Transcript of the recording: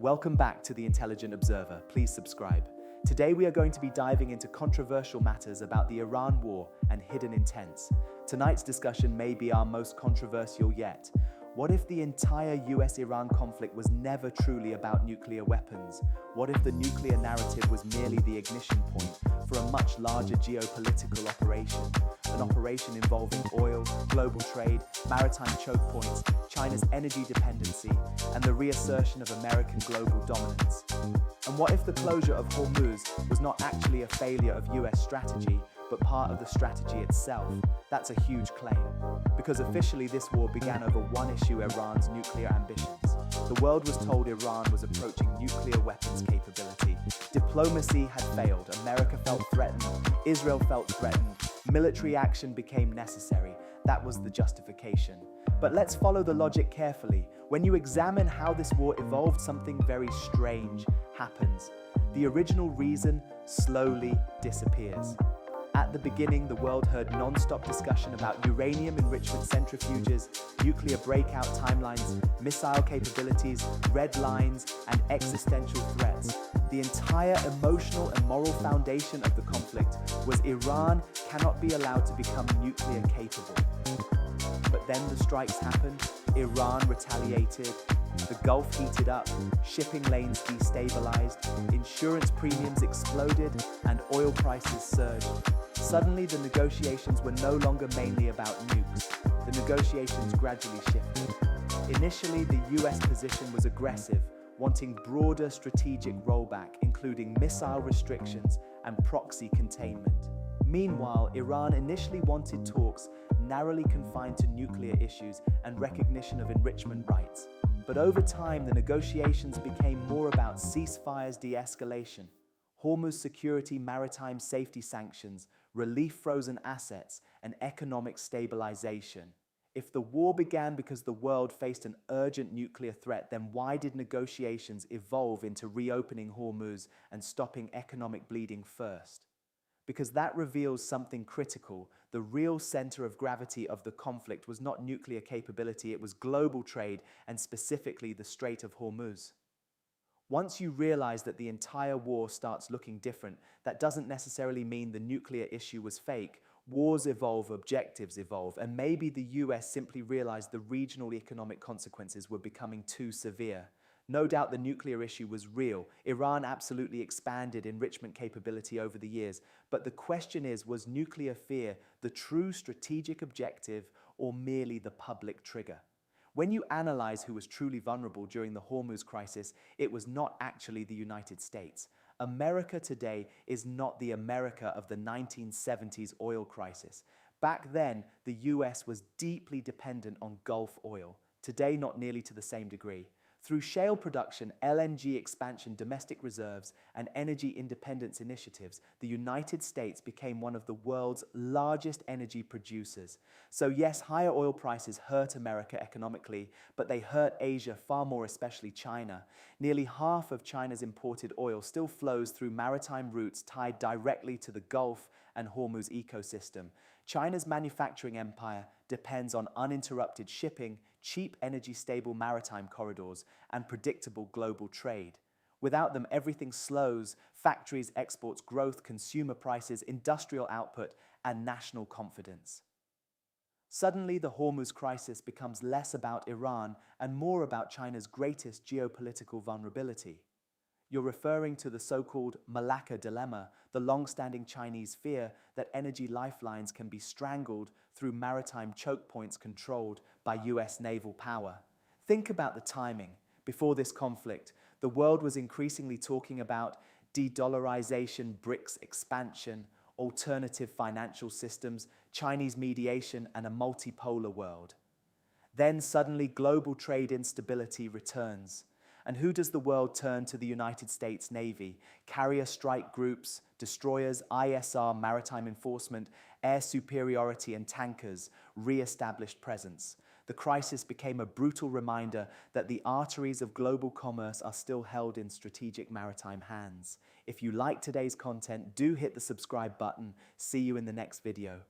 Welcome back to The Intelligent Observer. Please subscribe. Today we are going to be diving into controversial matters about the Iran war and hidden intents. Tonight's discussion may be our most controversial yet. What if the entire US-Iran conflict was never truly about nuclear weapons? What if the nuclear narrative was merely the ignition point for a much larger geopolitical operation? An operation involving oil, global trade, maritime chokepoints, China's energy dependency, and the reassertion of American global dominance. And what if the closure of Hormuz was not actually a failure of US strategy, but part of the strategy itself? That's a huge claim, because officially this war began over one issue: Iran's nuclear ambitions. The world was told Iran was approaching nuclear weapons capability. Diplomacy had failed, America felt threatened, Israel felt threatened, military action became necessary. That was the justification. But let's follow the logic carefully. When you examine how this war evolved, something very strange happens. The original reason slowly disappears. At the beginning, the world heard non-stop discussion about uranium enrichment centrifuges, nuclear breakout timelines, missile capabilities, red lines, and existential threats. The entire emotional and moral foundation of the conflict was Iran cannot be allowed to become nuclear capable. But then the strikes happened, Iran retaliated, the Gulf heated up, shipping lanes destabilized, insurance premiums exploded, and oil prices surged. Suddenly, the negotiations were no longer mainly about nukes. The negotiations gradually shifted. Initially, the US position was aggressive, wanting broader strategic rollback, including missile restrictions and proxy containment. Meanwhile, Iran initially wanted talks narrowly confined to nuclear issues and recognition of enrichment rights. But over time, the negotiations became more about ceasefires, de-escalation, Hormuz security, maritime safety sanctions, relief frozen assets, and economic stabilization. If the war began because the world faced an urgent nuclear threat, then why did negotiations evolve into reopening Hormuz and stopping economic bleeding first? Because that reveals something critical. The real center of gravity of the conflict was not nuclear capability, it was global trade, and specifically the Strait of Hormuz. Once you realize that the entire war starts looking different, that doesn't necessarily mean the nuclear issue was fake. Wars evolve, objectives evolve, and maybe the US simply realized the regional economic consequences were becoming too severe. No doubt the nuclear issue was real. Iran absolutely expanded enrichment capability over the years. But the question is, was nuclear fear the true strategic objective or merely the public trigger? When you analyze who was truly vulnerable during the Hormuz crisis, it was not actually the United States. America today is not the America of the 1970s oil crisis. Back then, the US was deeply dependent on Gulf oil. Today, not nearly to the same degree. Through shale production, LNG expansion, domestic reserves, and energy independence initiatives, the United States became one of the world's largest energy producers. So yes, higher oil prices hurt America economically, but they hurt Asia far more, especially China. Nearly half of China's imported oil still flows through maritime routes tied directly to the Gulf and Hormuz ecosystem. China's manufacturing empire depends on uninterrupted shipping, cheap energy-stable maritime corridors, and predictable global trade. Without them, everything slows: factories, exports, growth, consumer prices, industrial output, and national confidence. Suddenly, the Hormuz crisis becomes less about Iran and more about China's greatest geopolitical vulnerability. You're referring to the so-called Malacca dilemma, the long-standing Chinese fear that energy lifelines can be strangled through maritime chokepoints controlled by US naval power. Think about the timing. Before this conflict, the world was increasingly talking about de-dollarization, BRICS expansion, alternative financial systems, Chinese mediation, and a multipolar world. Then suddenly global trade instability returns. And who does the world turn to? The United States Navy. Carrier strike groups, destroyers, ISR, maritime enforcement, air superiority, and tankers re-established presence. The crisis became a brutal reminder that the arteries of global commerce are still held in strategic maritime hands. If you like today's content, do hit the subscribe button. See you in the next video.